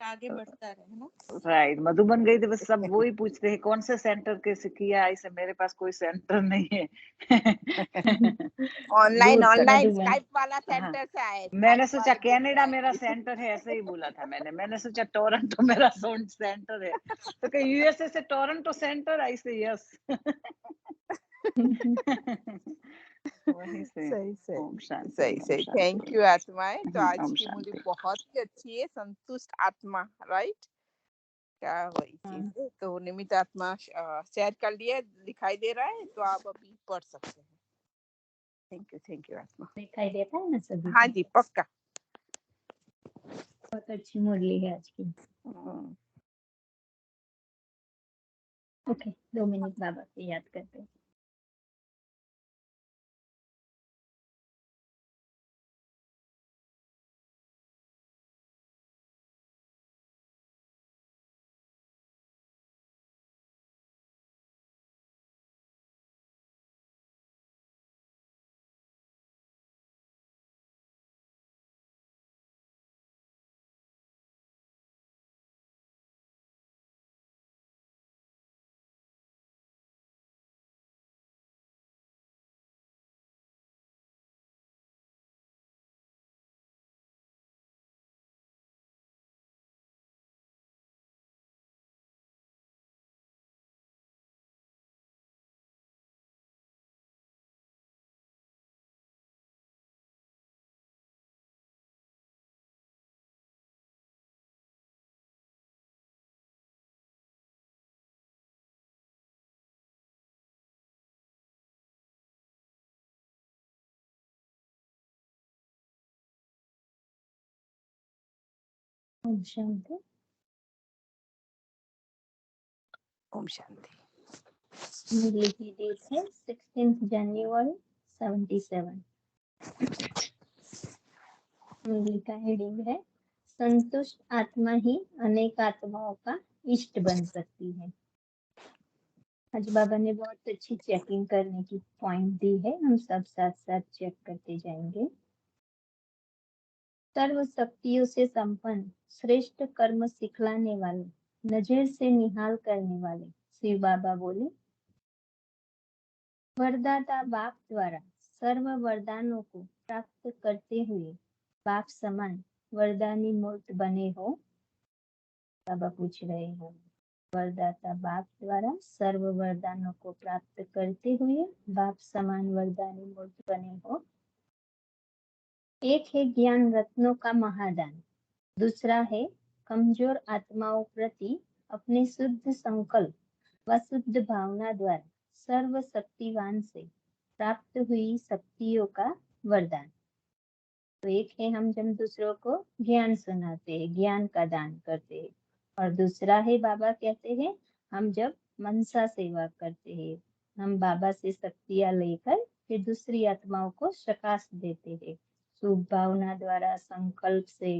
आगे बढ़ता रहे, है ना। राइट, मधुबन गई थी, बस सब वही पूछते हैं कौन से सेंटर कैसे किया, ऐसे मेरे पास कोई सेंटर नहीं है। ऑनलाइन दूर तक। ऑनलाइन मधुबन। स्काइप वाला हाँ, सेंटर से आए, मैंने Skype सोचा वाले ग्रुप से कनाडा आए। मेरा सेंटर है, ऐसे ही बोला था मैंने सोचा टोरंटो मेरा सेंटर है, तो कि यूएसए से टोरंटो सेंटर, ऐसे यस। वही से। सही सही ओम शांति, सही ओम सही। शांति। थैंक यू आत्माएं। तो आज ओम की मुझे शांति। बहुत ही अच्छी है, संतुष्ट आत्मा, राइट। क्या वही हाँ। चीज है। तो निमित आत्मा शेयर कर लिया, दिखाई दे रहा है, तो आप अभी पढ़ सकते हैं। थैंक यू आत्मा। दिखाई देता है ना सभी हाँ को? जी, पक्का। बहुत अच्छी मुरली है आज की। ओके, 2 मिनट बाबा को याद करते हैं। ओम शांति। ओम शांति। मुरली की डेट है 16 जनवरी 77। मुरली का हेडिंग है संतुष्ट आत्मा ही अनेक आत्माओं का इष्ट बन सकती है। आज बाबा ने बहुत अच्छी चेकिंग करने की पॉइंट दी है, हम सब साथ साथ चेक करते जाएंगे। सर्व शक्तियों से संपन्न, श्रेष्ठ कर्म सिखलाने वाले, नजर से निहाल करने वाले शिव बाबा बोले, वरदाता बाप द्वारा सर्व वरदानों को प्राप्त करते हुए बाप समान वरदानी मूर्त बने हो। बाबा पूछ रहे हैं, वरदाता बाप द्वारा सर्व वरदानों को प्राप्त करते हुए बाप समान वरदानी मूर्त बने हो। एक है ज्ञान रत्नों का महादान, दूसरा है कमजोर आत्माओं प्रति अपने शुद्ध संकल्प व शुद्ध भावना द्वारा सर्व शक्तिवान से प्राप्त हुई शक्तियों का वरदान। तो एक है हम जब दूसरों को ज्ञान सुनाते हैं, ज्ञान का दान करते हैं, और दूसरा है बाबा कहते हैं हम जब मनसा सेवा करते हैं, हम बाबा से शक्तियां लेकर फिर दूसरी आत्माओं को प्रकाश देते हैं शुभ भावना द्वारा, संकल्प से।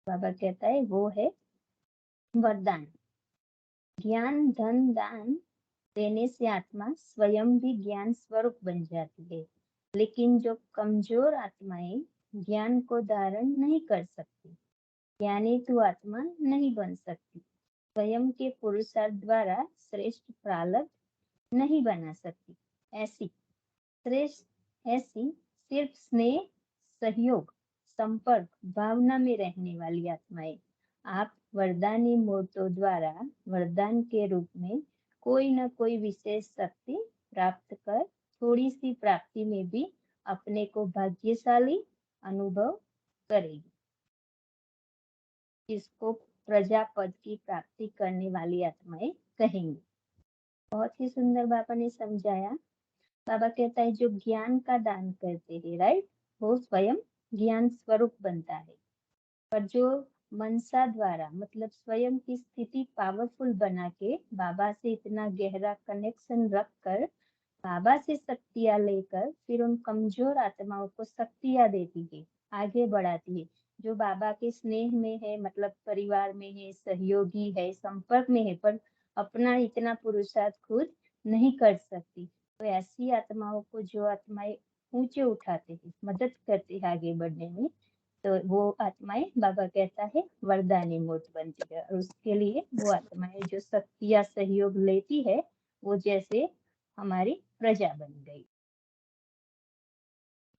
बाबा कहता है वो है वरदान। ज्ञान धन दान देने से आत्मा स्वयं भी ज्ञान स्वरूप बन जाती है, लेकिन जो कमजोर आत्माएं ज्ञान को धारण नहीं कर सकती, ज्ञानी तो आत्मा नहीं बन सकती, स्वयं के पुरुषार्थ द्वारा श्रेष्ठ प्रारब्ध नहीं बना सकती, ऐसी सिर्फ स्नेह, सहयोग, संपर्क भावना में रहने वाली आत्माएं आप वरदानी मूर्तों द्वारा वरदान के रूप में कोई न कोई विशेष शक्ति प्राप्त कर थोड़ी सी प्राप्ति में भी अपने को भाग्यशाली अनुभव करेगी। इसको प्रजापद की प्राप्ति करने वाली आत्माएं कहेंगे। बहुत ही सुंदर बाबा ने समझाया। बाबा कहता है जो ज्ञान का दान करते हैं, राइट, वो स्वयं ज्ञान स्वरूप बनता है, पर जो मनसा द्वारा मतलब स्वयं की स्थिति पावरफुल बना के बाबा से इतना गहरा कनेक्शन रखकर बाबा से शक्तियां लेकर फिर उन कमजोर आत्माओं को शक्तियां देती है, आगे बढ़ाती है, जो बाबा के स्नेह में है, मतलब परिवार में है, सहयोगी है, संपर्क में है, पर अपना इतना पुरुषार्थ खुद नहीं कर सकती, तो ऐसी आत्माओं को जो आत्माएं ऊंचे उठाते हैं, मदद करते हैं आगे बढ़ने में, तो वो आत्माएं बाबा कहता है वरदानी मूर्त बनती है, और उसके लिए वो आत्माएं जो शक्ति या सहयोग लेती है वो जैसे हमारी प्रजा बन गई।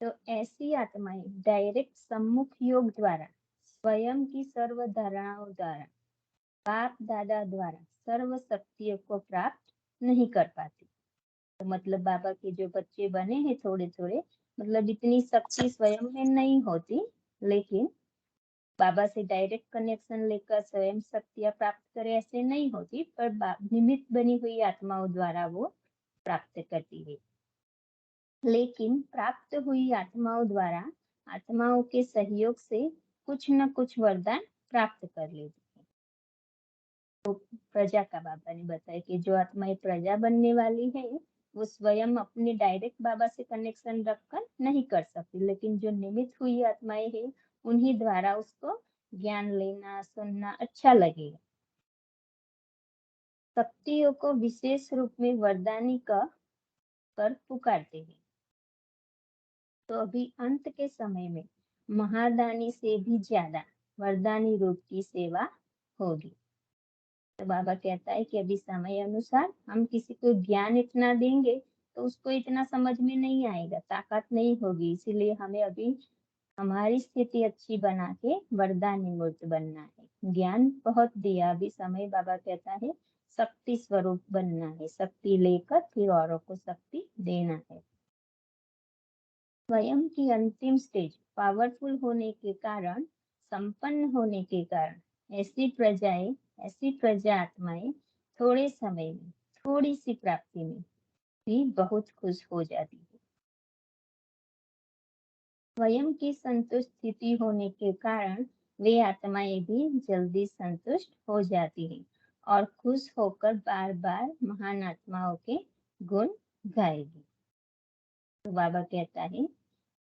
तो ऐसी आत्माएं डायरेक्ट सम्मुख योग द्वारा, स्वयं की सर्व धारणाओं द्वारा, बाप दादा द्वारा सर्व शक्तियों को प्राप्त नहीं कर पाती। तो मतलब बाबा के जो बच्चे बने हैं थोड़े थोड़े, मतलब इतनी शक्ति स्वयं में नहीं होती, लेकिन बाबा से डायरेक्ट कनेक्शन लेकर स्वयं शक्तियां प्राप्त करे ऐसे नहीं होती, पर निमित्त बनी हुई आत्माओं द्वारा वो प्राप्त करती है। लेकिन प्राप्त हुई आत्माओं द्वारा आत्माओं के सहयोग से कुछ न कुछ वरदान प्राप्त कर लेती है। तो प्रजा का बाबा ने बताया कि जो आत्माएं प्रजा बनने वाली है वो स्वयं अपने डायरेक्ट बाबा से कनेक्शन रखकर नहीं कर सकती, लेकिन जो निमित्त हुई आत्माएं है उन्हीं द्वारा उसको ज्ञान लेना सुनना अच्छा लगेगा। शक्तियों को विशेष रूप में वरदानी कर पुकारते हैं। तो अभी अंत के समय में महादानी से भी ज्यादा वरदानी रूप की सेवा होगी। तो बाबा कहता है कि अभी समय अनुसार हम किसी को ज्ञान इतना देंगे तो उसको इतना समझ में नहीं आएगा, ताकत नहीं होगी, इसीलिए हमें अभी हमारी स्थिति अच्छी बना के वरदानी मूर्त बनना है। ज्ञान बहुत दिया, अभी समय बाबा कहता है शक्ति स्वरूप बनना है, शक्ति लेकर फिर औरों को शक्ति देना है। स्वयं की अंतिम स्टेज पावरफुल होने के कारण, संपन्न होने के कारण ऐसी प्रजा आत्माएं थोड़े समय में थोड़ी सी प्राप्ति में भी बहुत खुश हो जाती है। स्वयं की संतुष्ट स्थिति होने के कारण वे आत्माएं भी जल्दी संतुष्ट हो जाती है और खुश होकर बार बार महान आत्माओं के गुण गाएगी। तो बाबा कहता है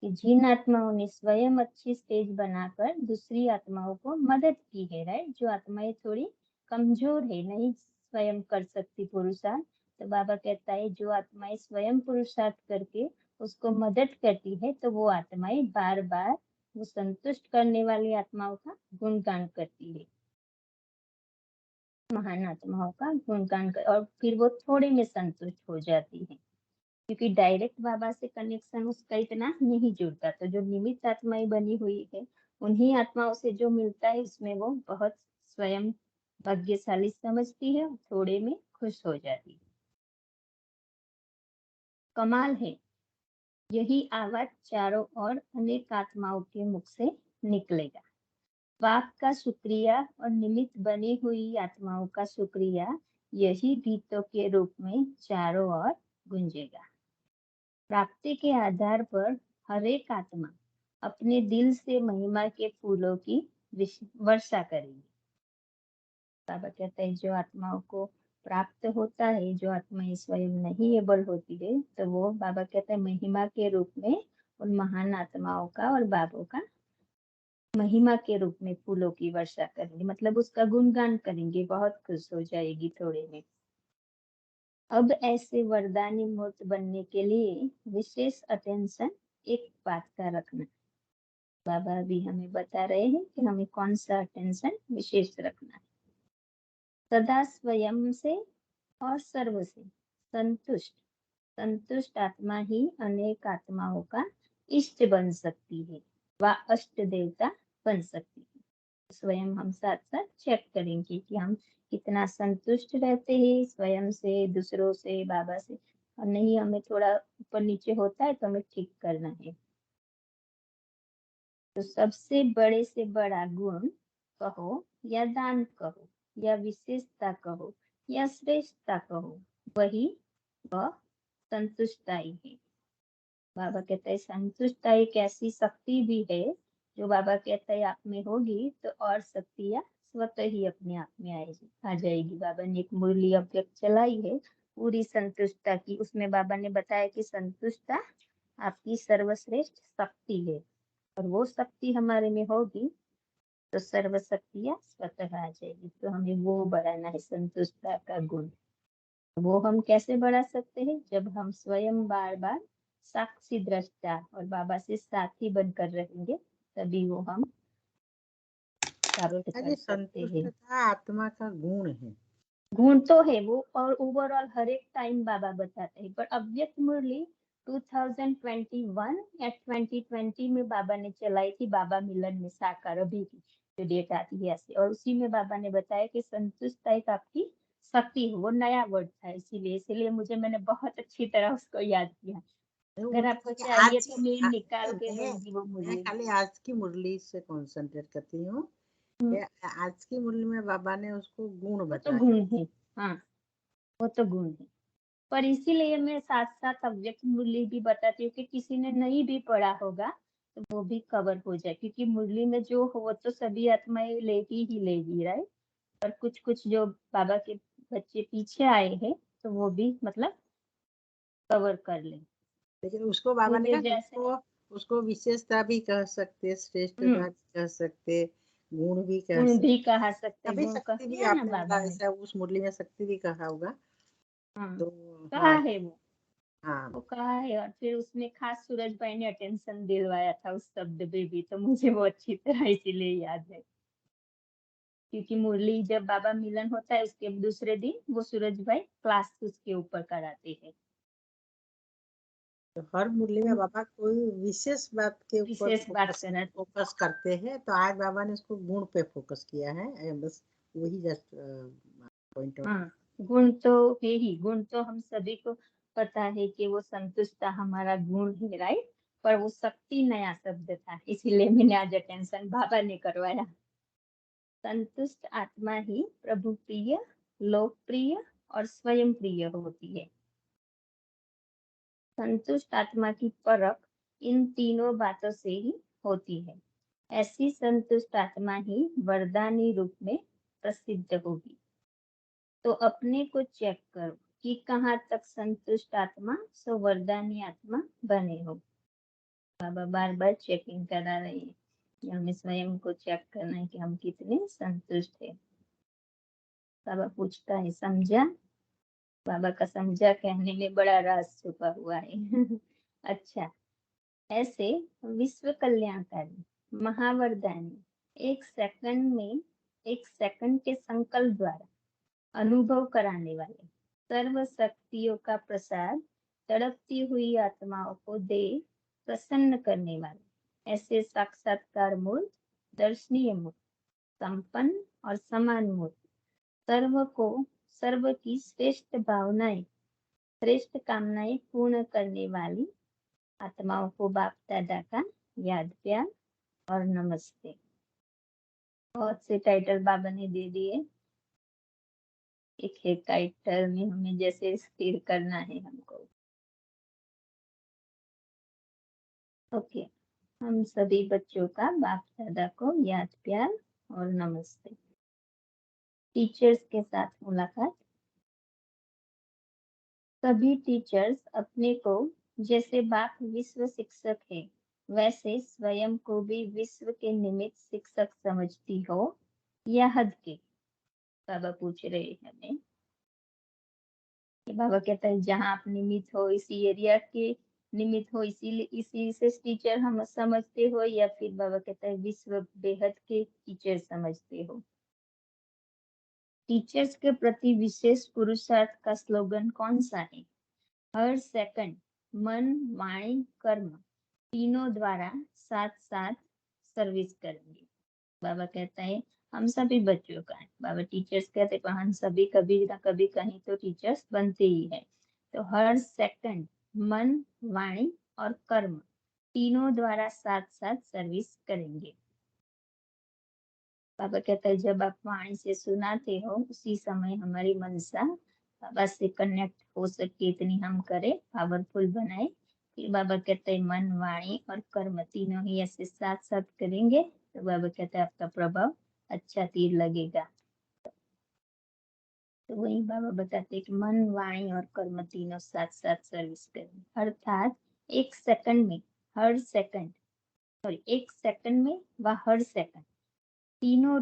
कि जिन आत्माओं ने स्वयं अच्छी स्टेज बनाकर दूसरी आत्माओं को मदद की है, राइट, जो आत्माएं थोड़ी कमजोर है, नहीं स्वयं कर सकती पुरुषार्थ, तो बाबा कहता है जो आत्माएं स्वयं पुरुषार्थ करके उसको मदद करती है तो वो आत्माएं बार बार वो संतुष्ट करने वाली आत्माओं का गुणगान करती है, महान आत्माओं का गुणगान कर, और फिर वो थोड़े में संतुष्ट हो जाती है, क्योंकि डायरेक्ट बाबा से कनेक्शन उसका इतना नहीं जुड़ता। तो जो निमित्त आत्माएं बनी हुई है उन्हीं आत्माओं से जो मिलता है उसमें वो बहुत स्वयं भाग्यशाली समझती है, थोड़े में खुश हो जाती है। कमाल है, यही आवाज चारों ओर अनेक आत्माओं के मुख से निकलेगा। बाप का शुक्रिया और निमित्त बनी हुई आत्माओं का शुक्रिया यही गीतों के रूप में चारों ओर गूंजेगा। प्राप्ति के आधार पर हर एक आत्मा अपने दिल से महिमा के फूलों की वर्षा करेगी। बाबा कहते हैं जो आत्माओं को प्राप्त होता है, जो आत्माएं स्वयं नहीं एबल होती है, तो वो बाबा कहते हैं महिमा के रूप में उन महान आत्माओं का और बाबों का महिमा के रूप में फूलों की वर्षा करेंगे, मतलब उसका गुणगान करेंगे, बहुत खुश हो जाएगी थोड़े में। अब ऐसे वरदानी मूर्त बनने के लिए विशेष अटेंशन एक बात का रखना। बाबा भी हमें बता रहे हैं कि हमें कौन सा अटेंशन विशेष रखना है। सदा स्वयं से और सर्व से संतुष्ट आत्मा ही अनेक आत्माओं का इष्ट बन सकती है व अष्ट देवता बन सकती है। स्वयं हम साथ साथ चेक करेंगे कि हम कितना संतुष्ट रहते हैं स्वयं से, दूसरों से, बाबा से, और नहीं हमें थोड़ा ऊपर नीचे होता है तो हमें ठीक करना है। तो सबसे बड़े से बड़ा गुण कहो या दान कहो या विशेषता कहो या श्रेष्ठता कहो, वही वह संतुष्टाई है। बाबा कहते हैं संतुष्टता एक ऐसी शक्ति भी है जो बाबा कहते हैं आप में होगी तो और शक्तियां स्वतः ही अपने आप में आ जाएगी। बाबा ने एक मुरली अव्यक्त चलाई है पूरी संतुष्टता की, उसमें बाबा ने बताया कि संतुष्टता आपकी सर्वश्रेष्ठ शक्ति है, और वो शक्ति हमारे में होगी तो सर्व शक्तियां स्वतः आ जाएगी। तो हमें वो बढ़ाना है संतुष्टता का गुण। वो हम कैसे बढ़ा सकते हैं? जब हम स्वयं बार बार साक्षी दृष्टा और बाबा से साथी बनकर रहेंगे तभी वो हम प्राप्त अरे कर सकते हैं। संतुष्टता आत्मा का गुण है। गुण तो है वो, और ओवरऑल हर एक टाइम बाबा बताते हैं। पर अव्यक्त मुरली 2021 या 2020 में बाबा ने चलाई थी, बाबा मिलन में साकार अभी की जो डेट आती है ऐसे, और उसी में बाबा ने बताया कि संतुष्टता एक आपकी शक्ति है। वो नया वर्ड था, इसीलिए मैंने बहुत अच्छी तरह उसको याद किया। नहीं, वो अगर तो आपको ठीक है। चाहिए आज तो मैं आ- निकाल के मैं दूंगी वो मैं मुरली। खाली आज की मुरली से कंसंट्रेट करती हूँ। हम्म, कि आज की मुरली में बाबा ने उसको गुण वो तो बताया। गुण है। हाँ, वो तो गुण है। पर इसीलिए मैं साथ साथ अव्यक्त मुरली भी बताती हूँ कि किसी ने नहीं भी पढ़ा होगा तो वो भी कवर हो जाए, क्योंकि मुरली में जो हो वो तो सभी आत्माएं ही लेगी, राइट। पर कुछ कुछ जो बाबा के बच्चे पीछे आए हैं तो वो भी मतलब कवर कर ले। लेकिन उसको बाबा ने मुझे कहा जैसे उसको विशेषता भी कह सकते, श्रेष्ठता भी कह सकते, गुण भी कह गुण सकते। भी कहा सकते, अभी गुण कह शक्ति भी दिया ना आपने बाबा बोला, ने। ऐसा उस मुरली में शक्ति भी कहा होगा। हाँ, तो कहा हाँ है वो हाँ कहा है। और फिर उसमें खास सूरज भाई ने अटेंशन दिलवाया था उस शब्द पे भी, तो मुझे वो अच्छी तरह इसीलिए याद है। क्योंकि मुरली जब बाबा मिलन होता है उसके दूसरे दिन वो सूरज भाई क्लास उसके ऊपर कराते हैं। तो हर मुरली में बाबा कोई विशेष बात के ऊपर विशेष बात कराते। फोकस करते हैं। तो आज बाबा ने उसको गुण पे फोकस किया है। बस वही जस्ट पॉइंट आउट। हाँ, गुण तो है ही। गुण तो हम सभी को पता है कि वो संतुष्टता हमारा गुण है, राइट। पर वो शक्ति नया शब्द था, इसीलिए मैंने आज अटेंशन बाबा ने करवाया। संतुष्ट आत्मा ही प्रभु प्रिय, लोकप्रिय और स्वयं प्रिय होती है। संतुष्ट आत्मा की परख इन तीनों बातों से ही होती है। ऐसी संतुष्ट आत्मा ही वरदानी रूप में प्रसिद्ध होगी। तो अपने को चेक करो कि कहाँ तक संतुष्ट आत्मा सो वरदानी आत्मा बने हो। बाबा बार बार चेकिंग करा रही है कि हमें स्वयं को चेक करना है कि हम कितने संतुष्ट है। बाबा पूछता है, समझा? बाबा का समझा कहने में बड़ा राज छुपा हुआ है। अच्छा, ऐसे विश्व कल्याणकारी महावरदानी एक सेकंड के संकल्प द्वारा अनुभव कराने वाले सर्व शक्तियों का प्रसाद तड़पती हुई आत्माओं को दे प्रसन्न करने वाले ऐसे साक्षात्कार मूर्त, दर्शनीय मूर्त, संपन्न और समान मूर्त, सर्व की श्रेष्ठ भावनाएं, श्रेष्ठ कामनाएं पूर्ण करने वाली आत्माओं को बाप दादा का याद प्यार और नमस्ते। बहुत से टाइटल बाबा ने दे दिए। एक एक टाइटल में हमें जैसे स्थिर करना है हमको। ओके, हम सभी बच्चों का बाप दादा को याद प्यार और नमस्ते। टीचर्स के साथ मुलाकात। सभी टीचर्स अपने को जैसे बाप विश्व शिक्षक है वैसे स्वयं को भी विश्व के निमित्त शिक्षक समझती हो या हद के? बाबा पूछ रहे हैं हमें। बाबा कहता है जहाँ आप निमित्त हो, इसी एरिया के निमित्त हो, इसी से टीचर हम समझते हो, या फिर बाबा कहता है विश्व बेहद के टीचर समझते हो। टीचर्स के प्रति विशेष पुरुषार्थ का स्लोगन कौन सा है? हर सेकंड मन, वाणी, कर्म तीनों द्वारा साथ साथ सर्विस करेंगे। बाबा कहता है हम सभी बच्चों का है। बाबा टीचर्स कहते हैं हम सभी कभी ना कभी कहीं तो टीचर्स बनते ही है। तो हर सेकंड मन, वाणी और कर्म तीनों द्वारा साथ साथ सर्विस करेंगे। बाबा कहता है जब आप वाणी से सुनाते हो उसी समय हमारी मनसा बाबा से कनेक्ट हो सके इतनी हम करें, पावरफुल बनाए। फिर बाबा कहते हैं मन, वाणी और कर्म तीनों ही ऐसे साथ साथ करेंगे तो बाबा कहते हैं आपका प्रभाव अच्छा तीर लगेगा। तो वही बाबा बताते हैं कि मन, वाणी और कर्म तीनों साथ साथ सर्विस करें। अर्थात एक सेकंड में हर सेकंड एक सेकंड में व हर सेकंड तीनों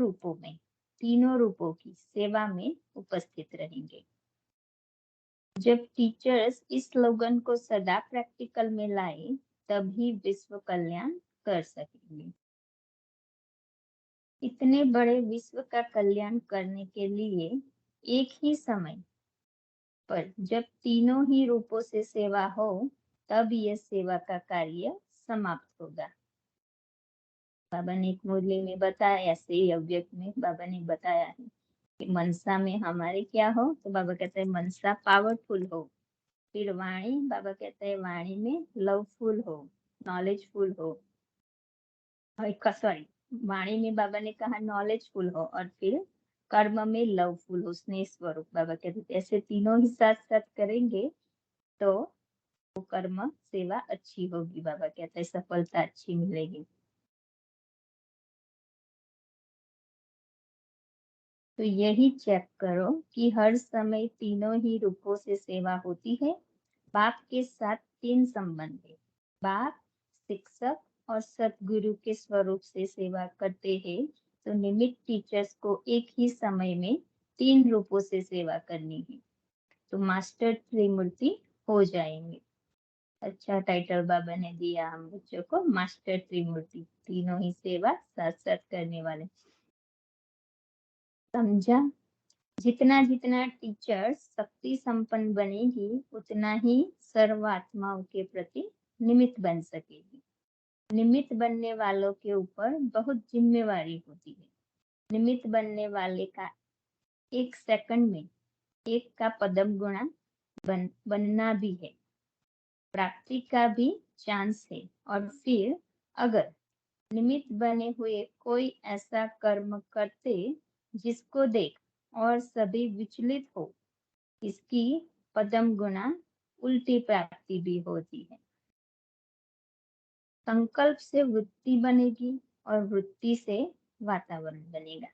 रूपों की सेवा में उपस्थित रहेंगे। जब टीचर्स इस स्लोगन को सदा प्रैक्टिकल में लाए तभी विश्व कल्याण कर सकेंगे। इतने बड़े विश्व का कल्याण करने के लिए एक ही समय पर जब तीनों ही रूपों से सेवा हो, तब यह सेवा का कार्य समाप्त होगा। बाबा ने एक मुरली में बताया, ऐसे ही अव्यक्त में बाबा ने बताया है कि मनसा में हमारे क्या हो, तो बाबा कहते हैं मनसा पावरफुल हो। फिर वाणी, बाबा कहते हैं वाणी में लवफुल हो, नॉलेजफुल हो। सॉरी, वाणी में बाबा ने कहा नॉलेजफुल हो, और फिर कर्म में लवफुल हो, स्नेह स्वरूप। बाबा कहते हैं ऐसे तीनों ही साथ साथ करेंगे तो वो कर्म सेवा अच्छी होगी। बाबा कहते हैं सफलता अच्छी मिलेगी। तो यही चेक करो कि हर समय तीनों ही रूपों से सेवा होती है। बाप के साथ 3 संबंध है। बाप, शिक्षक और सतगुरु के स्वरूप से सेवा करते हैं, तो निमित्त टीचर्स को एक ही समय में 3 रूपों से सेवा करनी है, तो मास्टर त्रिमूर्ति हो जाएंगे। अच्छा टाइटल बाबा ने दिया हम बच्चों को, मास्टर त्रिमूर्ति, तीनों ही सेवा साथ साथ करने वाले। समझा? जितना जितना टीचर शक्ति संपन्न बनेगी, उतना ही सर्व आत्माओं के प्रति निमित्त बन सकेगी। निमित्त बनने वालों के ऊपर बहुत जिम्मेवारी होती है। निमित्त बनने वाले का 1 सेकंड में 1 का पदम गुणा बनना भी है, प्राप्ति का भी चांस है। और फिर अगर निमित्त बने हुए कोई ऐसा कर्म करते जिसको देख और सभी विचलित हो, इसकी पदम गुना उल्टी प्राप्ति भी होती है। संकल्प से वृत्ति बनेगी और वृत्ति से वातावरण बनेगा।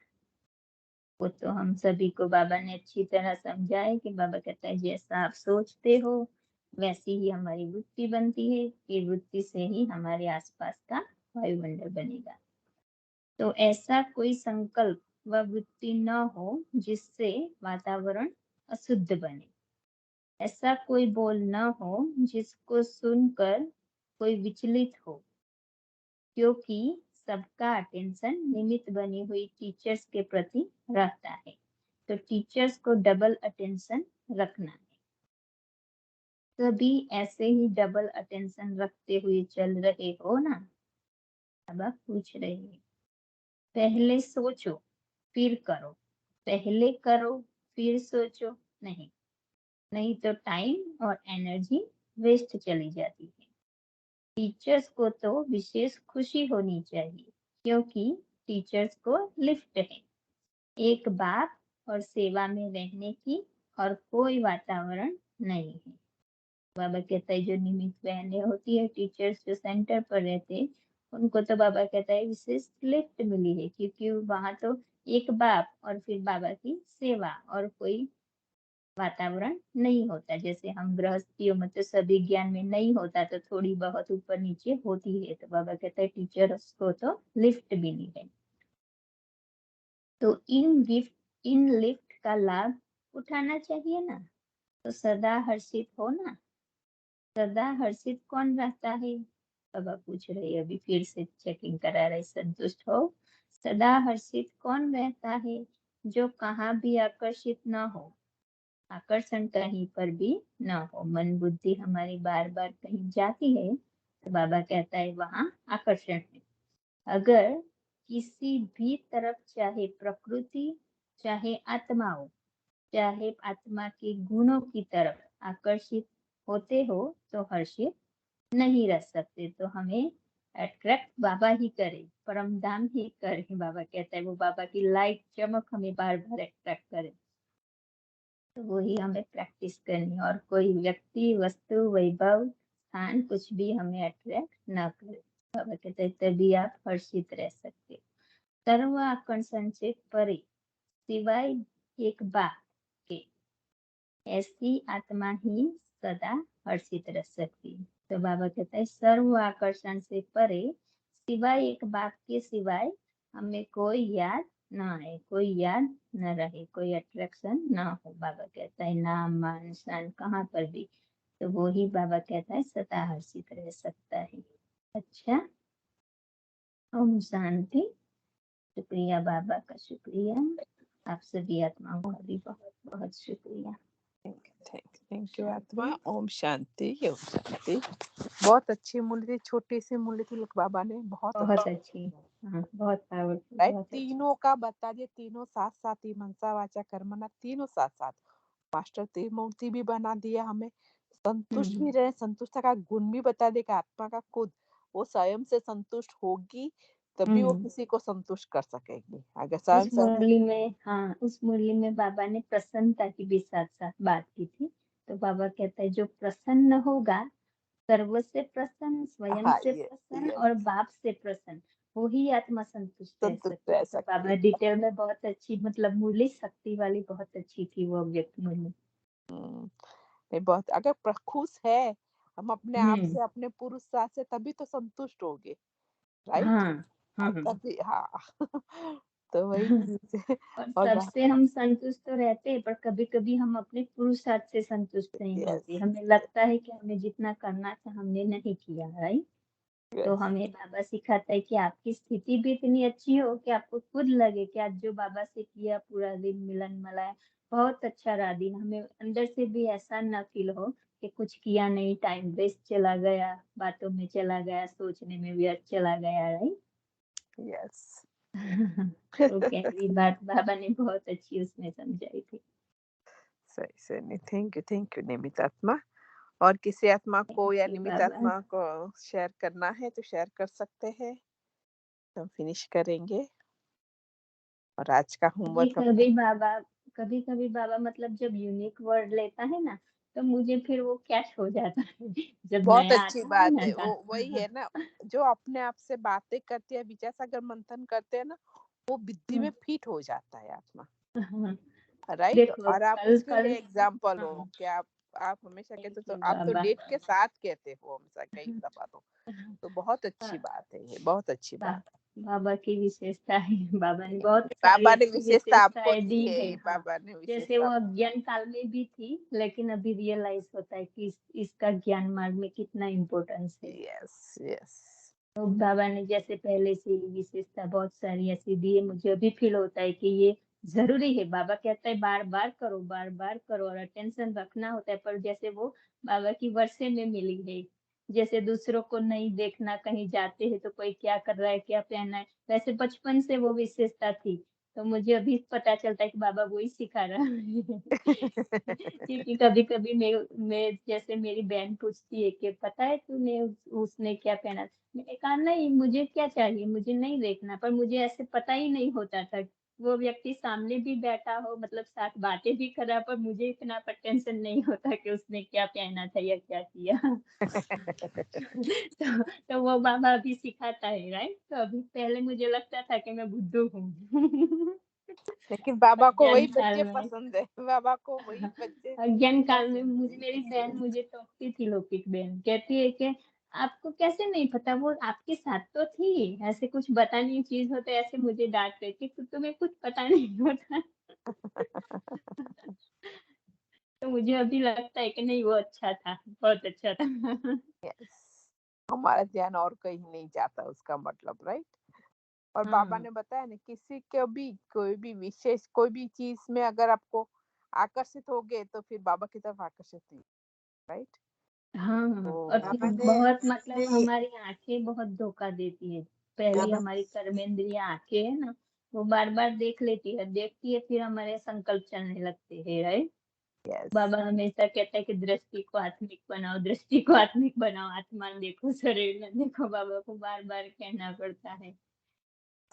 वो तो हम सभी को बाबा ने अच्छी तरह समझाया कि बाबा कहता है जैसा आप सोचते हो वैसी ही हमारी वृत्ति बनती है, कि वृत्ति से ही हमारे आसपास का वायुमंडल बनेगा। तो ऐसा कोई संकल्प व वृत्ति न हो जिससे वातावरण अशुद्ध बने। ऐसा कोई बोल न हो जिसको सुनकर कोई विचलित हो, क्योंकि सबका अटेंशन निमित्त बनी हुई टीचर्स के प्रति रहता है, तो टीचर्स को डबल अटेंशन रखना है। सभी ऐसे ही डबल अटेंशन रखते हुए चल रहे हो ना? अब आप पूछ रहे हैं पहले सोचो फिर करो, पहले करो फिर सोचो, नहीं तो टाइम और एनर्जी वेस्ट चली जाती है। टीचर्स को तो विशेष खुशी होनी चाहिए, क्योंकि टीचर्स को लिफ्ट है, एक बाप और सेवा में रहने की और कोई वातावरण नहीं है। बाबा कहता है जो निमित्त बहनें होती है, टीचर्स जो सेंटर पर रहते हैं, उनको तो बाबा कहता है विशेष लिफ्ट मिली है, क्योंकि वहां तो एक बाप और फिर बाबा की सेवा और कोई वातावरण नहीं होता। जैसे हम गृहस्थियों में तो सभी ज्ञान में नहीं होता, तो थोड़ी बहुत ऊपर नीचे होती है। तो बाबा कहता है टीचर्स को तो लिफ्ट मिली है, तो इन लिफ्ट का लाभ उठाना चाहिए ना। तो सदा हर्षित हो ना। सदा हर्षित कौन रहता है? बाबा पूछ रहे, अभी फिर से चेकिंग करा रहे, संतुष्ट हो। सदा हर्षित कौन रहता है? जो कहाँ भी आकर्षित ना हो, आकर्षण कहीं पर भी ना हो। मन बुद्धि हमारी बार बार कहीं जाती है, तो बाबा कहता है वहां आकर्षण है। अगर किसी भी तरफ, चाहे प्रकृति चाहे आत्माओं, चाहे आत्मा के गुणों की तरफ आकर्षित होते हो, तो हर्षित नहीं रह सकते। तो हमें अट्रैक्ट बाबा ही करे, परम धाम ही करे। बाबा कहता है वो बाबा की लाइट चमक हमें बार बार अट्रैक्ट करे, तो वही हमें प्रैक्टिस करनी, और कोई व्यक्ति, वस्तु, वैभव, स्थान कुछ भी हमें अट्रैक्ट ना करे। बाबा कहते हैं तभी आप हर्षित रह सकते। सर्व आकर्षण से परे सिवाय एक बात के ऐसी आत्मा ही सदा हर्षित रह सकती है। तो बाबा कहता है सर्व आकर्षण से परे सिवाय एक बात के सिवाय हमें कोई याद ना आए, कोई याद न रहे, कोई अट्रैक्शन ना हो। बाबा कहता है नाम मान शान कहाँ पर भी, तो वो ही बाबा कहता है सदा हर्षित रह सकता है। अच्छा, ओम शांति। शुक्रिया बाबा का शुक्रिया। आप सभी आत्माओं का भी बहुत बहुत शुक्रिया। थैंक यू आत्मा। ओम शांति ओम शांति। बहुत अच्छी मूल्य थी, छोटी सी मूल्य थी, लेकिन बाबा ने बहुत अच्छी बहुत पावरफुल। राइट। तीनों का बता दिए, तीनों साथ साथ ही, मनसा वाचा कर्मणा, तीनों साथ साथ। मास्टर त्रिमूर्ति भी बना दिया हमें, संतुष्ट भी रहे, संतुष्टता का गुण भी बता दे कि आत्मा का खुद वो स्वयं से संतुष्ट होगी तभी वो किसी को संतुष्ट कर सकेगी। अगर स्वयं उस मुरली में बाबा ने प्रसन्नता की भी साथ साथ बात की थी। तो बाबा कहता है जो प्रसन्न होगा, सर्व से प्रसन्न, स्वयं से प्रसन्न और बाप से प्रसन्न, वही आत्मा संतुष्ट रह सकती है। तो बाबा डिटेल में बहुत अच्छी, मतलब मुरली शक्ति वाली बहुत अच्छी थी वो व्यक्त मुरली। बहुत अगर खुश है हम अपने आप से, अपने पुरुषार्थ से, तभी तो संतुष्ट होगे, राइट। तभी तो वही चीज है। और सबसे हम संतुष्ट तो रहते हैं, पर कभी कभी हम अपने पुरुषार्थ से संतुष्ट नहीं होते। हमें लगता है कि हमें जितना करना था हमने नहीं किया, राइट। तो हमें बाबा सिखाता है कि आपकी स्थिति भी इतनी अच्छी हो कि आपको खुद लगे कि आज जो बाबा से किया पूरा दिन मिलन मलाया, बहुत अच्छा रहा दिन। हमें अंदर से भी ऐसा न फील हो कि कुछ किया नहीं, टाइम वेस्ट चला गया, बातों में चला गया, सोचने में व्यर्थ चला गया, राइट। यस। तो गहरी बात बाबा ने बहुत अच्छी उसमें समझाई थी। सही। थैंक यू निमित आत्मा। और किसी आत्मा को या निमित आत्मा को शेयर करना है तो शेयर कर सकते हैं, तो फिनिश करेंगे। और आज का होमवर्क कभी कभी बाबा मतलब जब यूनिक वर्ड लेता है ना, तो मुझे फिर वो कैच हो जाता है। जब बहुत अच्छी बात है वो, वही है ना, जो अपने आप से बातें करते हैं, विचार सागर मंथन करते हैं ना, वो बुद्धि में फिट हो जाता है आत्मा, राइट। और आप उसके लिए एग्जाम्पल हो कि आप हमेशा कहते तो आप तो डेट के साथ कहते हो हमेशा, कई दफा तो बहुत अच्छी बात है ये, बहुत अच्छी बात। बाबा की विशेषता है, बाबा ने विशेषता आपको दी है। बाबा ने जैसे वो अज्ञान काल में भी थी, लेकिन अभी रियलाइज होता है कि इसका ज्ञान मार्ग में कितना इम्पोर्टेंस है। यस। तो बाबा ने जैसे पहले से विशेषता बहुत सारी ऐसी दी है, मुझे अभी फील होता है कि ये जरूरी है। बाबा कहता है बार बार करो और अटेंशन रखना होता है। पर जैसे वो बाबा की वर्षे में मिली है, जैसे दूसरों को नहीं देखना, कहीं जाते हैं तो कोई क्या कर रहा है, क्या पहना है, वैसे बचपन से वो विशेषता थी। तो मुझे अभी पता चलता है कि बाबा वही सिखा रहा है। क्योंकि कभी कभी मैं जैसे मेरी बहन पूछती है कि पता है तूने उसने क्या पहना, मैंने कहा नहीं, मुझे क्या चाहिए, मुझे नहीं देखना। पर मुझे ऐसे पता ही नहीं होता था, वो व्यक्ति सामने भी बैठा हो, मतलब साथ बातें भी करा, पर मुझे इतना टेंशन नहीं होता कि उसने क्या पहना था या क्या किया। तो वो बाबा अभी सिखाता है, राइट। तो अभी पहले मुझे लगता था कि मैं बुद्धू हूँ। लेकिन बाबा को वही बच्चे पसंद है, बाबा को वही बच्चे। अज्ञान काल में मेरी बहन मुझे टोकती थी, लौकिक बहन कहती है कि आपको कैसे नहीं पता, वो आपके साथ तो थी, ऐसे कुछ बताने चीज होते ऐसे मुझे डांट रही थी, तो तुम्हें कुछ पता नहीं होता। तो मुझे अभी लगता है कि नहीं, वो अच्छा था, बहुत अच्छा था। हमारा ध्यान और कहीं नहीं जाता, उसका मतलब, राइट। और बाबा ने बताया ना, किसी के भी कोई भी विशेष कोई भी चीज में अगर आपको आकर्षित हो गए तो फिर बाबा की तरफ आकर्षित नहीं, राइट। और फिर बहुत मतलब हमारी आंखें बहुत धोखा देती है। पहले हमारी कर्मेंद्रिय आंखें है ना, वो बार बार देख लेती है, देखती है, फिर हमारे संकल्प चलने लगते हैं, राइट। बाबा हमेशा कहता है कि दृष्टि को आत्मिक बनाओ, दृष्टि को आत्मिक बनाओ, आत्मा देखो, शरीर में देखो। बाबा को बार बार कहना पड़ता है।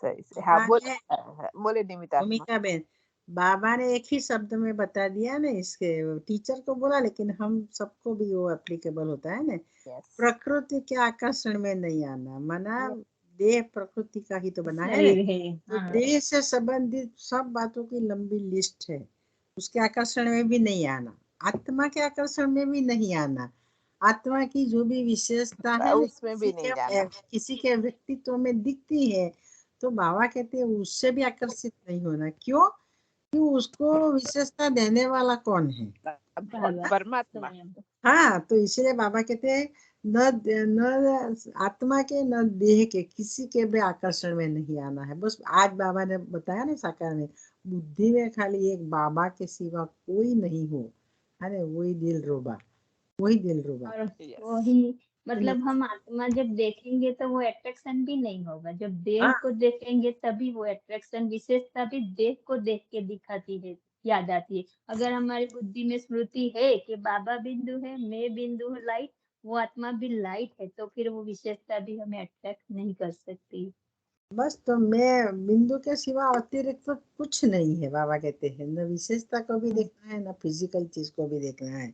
सही से। हाँ, बोले निमिता बेन, बाबा ने एक ही शब्द में बता दिया ना, इसके टीचर को बोला, लेकिन हम सबको भी वो एप्लीकेबल होता है ना। प्रकृति के आकर्षण में नहीं आना, माना देह प्रकृति का ही तो बना है ना, तो देह से संबंधित सब बातों की लंबी लिस्ट है, उसके आकर्षण में भी नहीं आना, आत्मा के आकर्षण में भी नहीं आना, आत्मा की जो भी विशेषता है उसमें भी नहीं जाना, किसी के व्यक्तित्व में दिखती है, तो बाबा कहते हैं उससे भी आकर्षित नहीं होना। क्यों? क्यों? उसको विशेषता देने वाला कौन है? परमात्मा। हाँ, तो इसलिए बाबा कहते हैं न आत्मा के न देह के किसी के भी आकर्षण में नहीं आना है। बस आज बाबा ने बताया ना साकार में, बुद्धि में खाली एक बाबा के सिवा कोई नहीं हो, है ना, वही दिल रुबा, वही दिल रुबा। और वही मतलब हम आत्मा जब देखेंगे तो वो अट्रैक्शन भी नहीं होगा, जब देह हाँ। को देखेंगे तभी वो अट्रैक्शन, विशेषता भी देह को देख के दिखाती है, याद आती है। अगर हमारी बुद्धि में स्मृति है कि बाबा बिंदु है, मैं बिंदु हूँ लाइट, वो आत्मा भी लाइट है, तो फिर वो विशेषता भी हमें अट्रैक्ट नहीं कर सकती। बस तो मैं बिंदु के सिवा अतिरिक्त तो कुछ नहीं है, बाबा कहते हैं। न विशेषता को भी देखना है, न फिजिकल चीज को भी देखना है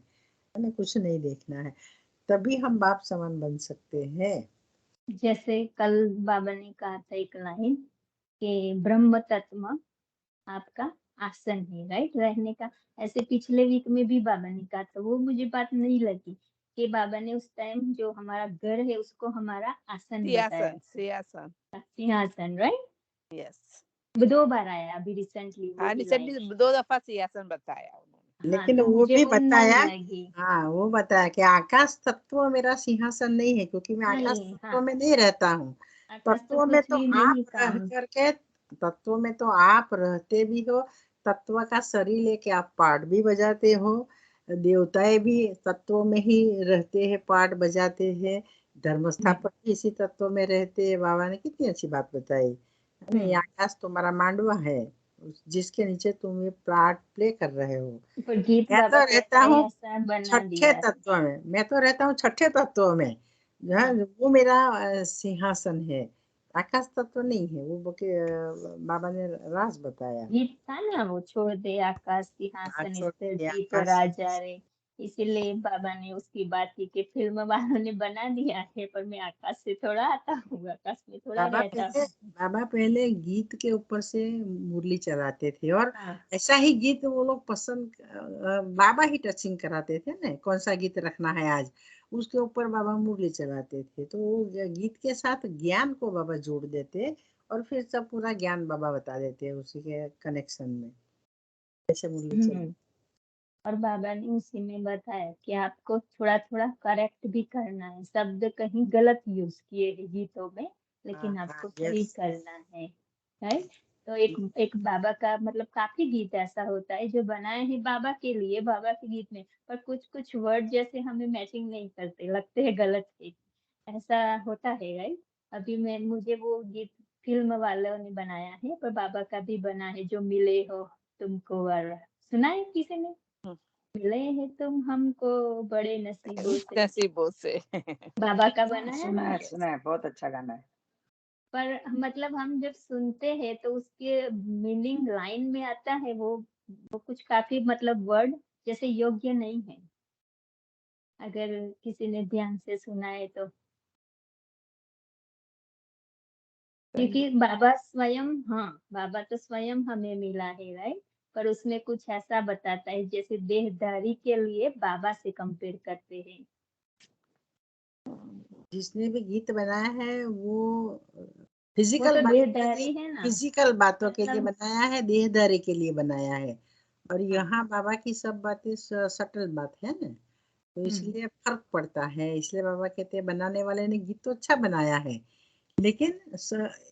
ना, कुछ नहीं देखना है, तभी हम बाप समान बन सकते हैं। जैसे कल बाबा ने कहा था एक लाइन कि ब्रह्म तत्व आपका आसन है, राइट, रहने का। ऐसे पिछले वीक में भी बाबा ने कहा था, वो मुझे बात नहीं लगी कि बाबा ने उस टाइम जो हमारा घर है उसको हमारा आसन बताया, सिंहासन, सिंहासन, राइट। यस, 2 बार आया अभी रिसेंटली, हाँ, रिसेंटली 2 दफा सिंहासन बताया उन्होंने। लेकिन तो वो मुझे भी वो बताया, नहीं लगी। हाँ वो बताया कि आकाश तत्व मेरा सिंहासन नहीं है, क्योंकि मैं आकाश नहीं, तत्व हाँ, में नहीं रहता हूँ। आकाश तो तत्व में तो पृथ्वी में आप ही रह काम। करके, तत्व में तो आप रहते भी हो, तत्व का शरीर लेके आप पाठ भी बजाते हो, देवताएं भी तत्व में ही रहते हैं, पाठ बजाते हैं, धर्म स्थापक भी इसी तत्व में रहते हैं। बाबा ने कितनी अच्छी बात बताई, है ना। ये आकाश तुम्हारा मांडवा है, जिसके नीचे तुम ये पार्ट प्ले कर रहे हो। पर गीत मैं बाबा तो कहते रहता हैं हूँ ऐसा बना छठे दिया है। तत्व में, मैं तो रहता हूँ छठे तत्व में, जो है वो मेरा सिंहासन है, आकाश तत्व नहीं है वो। बाबा ने राज बताया। गीत था ना वो, छोड़ दे आकाश सिंहासन इस छोड़ दिया धरती पर आकाश। राजा रे, इसीलिए बाबा ने उसकी बात की कि फिल्म वालों ने बना दिया है, पर मैं आकाश से थोड़ा आता हूँ, आकाश में थोड़ा बाबा रहता पहले हूँ। बाबा पहले गीत के ऊपर से मुरली चलाते थे, और हाँ, ऐसा ही गीत वो लोग पसंद, बाबा ही टचिंग कराते थे ना, कौन सा गीत रखना है आज, उसके ऊपर बाबा मुरली चलाते थे। तो वो गीत के साथ ज्ञान को बाबा जोड़ देते, और फिर सब पूरा ज्ञान बाबा बता देते उसी के कनेक्शन में, ऐसे मुरली चला। और बाबा ने उसी में बताया कि आपको थोड़ा थोड़ा करेक्ट भी करना है, शब्द कहीं गलत यूज किए हैं गीतों में, हाँ लेकिन हाँ, आपको सही यस। करना है, राइट। तो एक बाबा का मतलब काफी गीत ऐसा होता है जो बनाए हैं बाबा के लिए, बाबा के गीत में, पर कुछ कुछ वर्ड जैसे हमें मैचिंग नहीं करते, लगते हैं गलत है, ऐसा होता है, राइट। अभी मुझे वो गीत फिल्म वालों ने बनाया है, पर बाबा का भी बना है, जो मिले हो तुमको, और सुना है किसी ने, मिले हैं तुम हमको बड़े नसीबों से, बाबा का बनाया है। सुना है, बहुत अच्छा गाना है। पर मतलब हम जब सुनते हैं तो उसके मीनिंग लाइन में आता है, वो कुछ काफी मतलब वर्ड जैसे योग्य नहीं है, अगर किसी ने ध्यान से सुना है तो। क्योंकि बाबा स्वयं, हाँ, बाबा तो स्वयं हमें मिला है, राइट, पर उसमें कुछ ऐसा बताता है जैसे देहधारी के लिए बाबा से कंपेयर करते हैं। जिसने भी गीत बनाया है वो वो फिजिकल तो बातों के लिए, देहधारी है ना, फिजिकल बातों के लिए मतलब बनाया है, देहदारी के लिए बनाया है। और हाँ, यहाँ बाबा की सब बातें सटल बात है ना, तो इसलिए फर्क पड़ता है। इसलिए बाबा कहते हैं बनाने वाले ने गीत तो अच्छा बनाया है, लेकिन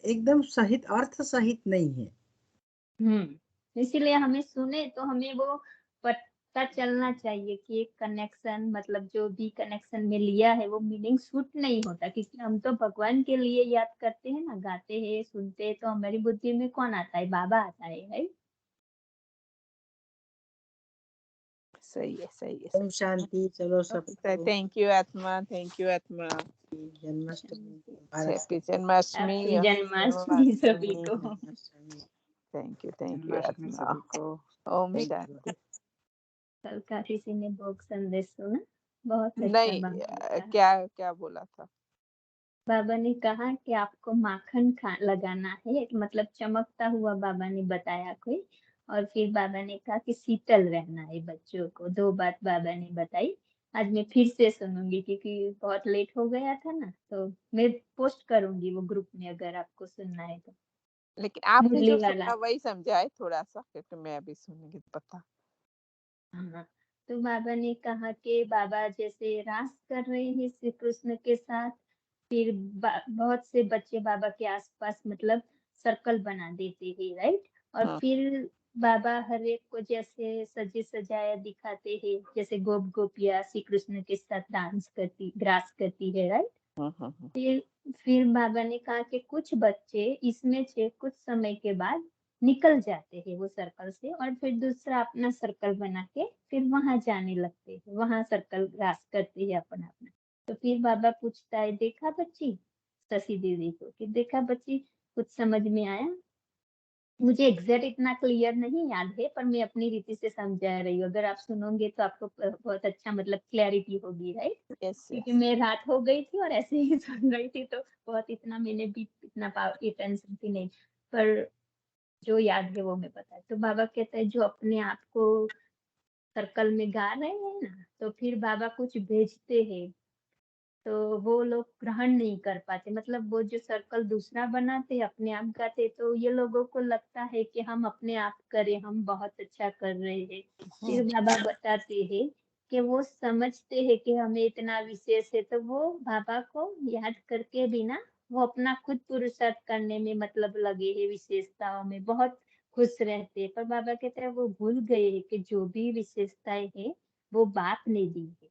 एकदम सहित, अर्थ सहित नहीं है। इसीलिए हमें सुने तो हमें वो पता चलना चाहिए कि एक कनेक्शन, मतलब जो भी कनेक्शन में लिया है वो मीनिंग सूट नहीं होता, क्योंकि हम तो भगवान के लिए याद करते हैं ना, गाते हैं सुनते हैं, तो हमारी बुद्धि में कौन आता है, बाबा आता है, राइट। सही है, सही है, ओम शांति। चलो सबको थैंक यू आत्मा, थैंक यू आत्मा। जन्माष्टमी मुबारक। हैप्पी जन्माष्टमी, हैप्पी जन्माष्टमी सभी को। जन्माष्टमी। थैंक यू जन्माष्टमी आत्मा। सभी को। ओम Thank you. शांति। कल का किसी ने भोग संदेश सुना, बहुत अच्छा नहीं, बाबा ने कहा। क्या क्या बोला था? बाबा ने कहा कि आपको माखन लगाना है, मतलब चमकता हुआ बाबा ने बताया कोई, और फिर बाबा ने कहा कि शीतल रहना है बच्चों को। 2 बात बाबा ने बताई। आज मैं फिर से सुनूंगी क्योंकि बहुत लेट हो गया था ना, तो मैं पोस्ट करूंगी वो ग्रुप में, अगर आपको सुनना है तो। लेकिन आपने मुरली जो वाला, सुना वही समझाए थोड़ा सा, क्योंकि मैं अभी सुनूंगी तो पता। हाँ, तो बाबा ने कहा कि बाबा जैसे रास कर रहे हैं श्री कृष्ण के साथ, फिर बहुत से बच्चे बाबा के आसपास मतलब सर्कल बना देते हैं, राइट। और हाँ। फिर बाबा हर एक को जैसे सजे सजाया दिखाते हैं, जैसे गोप गोपिया श्री कृष्ण के साथ डांस करती ग्रास करती है, राइट। फिर बाबा ने कहा कि कुछ बच्चे इसमें से कुछ समय के बाद निकल जाते हैं वो सर्कल से, और फिर दूसरा अपना सर्कल बना के फिर वहां जाने लगते हैं, वहां सर्कल ग्रास करते हैं अपना अपना। तो फिर बाबा पूछता है, देखा बच्ची, शशि दीदी को, कि देखा बच्ची, कुछ समझ में आया? मुझे एग्जैक्ट इतना क्लियर नहीं याद है, पर मैं अपनी रीति से समझा रही हूँ, अगर आप सुनोगे तो आपको बहुत अच्छा मतलब क्लैरिटी होगी, राइट। क्योंकि मैं रात हो गई थी और ऐसे ही सुन रही थी, तो बहुत इतना मैंने भी इतना टेंशन थी नहीं, पर जो याद है वो मैं बता। तो बाबा कहता है जो अपने आप को सर्कल में गा रहे हैं ना, तो फिर बाबा कुछ भेजते हैं तो वो लोग ग्रहण नहीं कर पाते, मतलब वो जो सर्कल दूसरा बनाते अपने आप गाते, तो ये लोगों को लगता है कि हम अपने आप करें, हम बहुत अच्छा कर रहे हैं। फिर बाबा बताते हैं कि वो समझते हैं कि हमें इतना विशेष है, तो वो बाबा को याद करके भी ना वो अपना खुद पुरुषार्थ करने में मतलब लगे हैं, विशेषताओं में बहुत खुश रहते हैं। पर बाबा कहते हैं वो भूल गए हैं कि जो भी विशेषताएं हैं वो बाप ने दी है,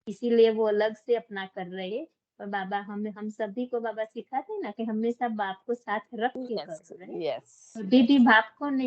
इसीलिए वो अलग से अपना कर रहे हैं। और बाबा हम सभी को बाबा सिखाते हैं ना कि हमेशा बाप को साथ रख के करो, Yes. कभी भी बाप को नहीं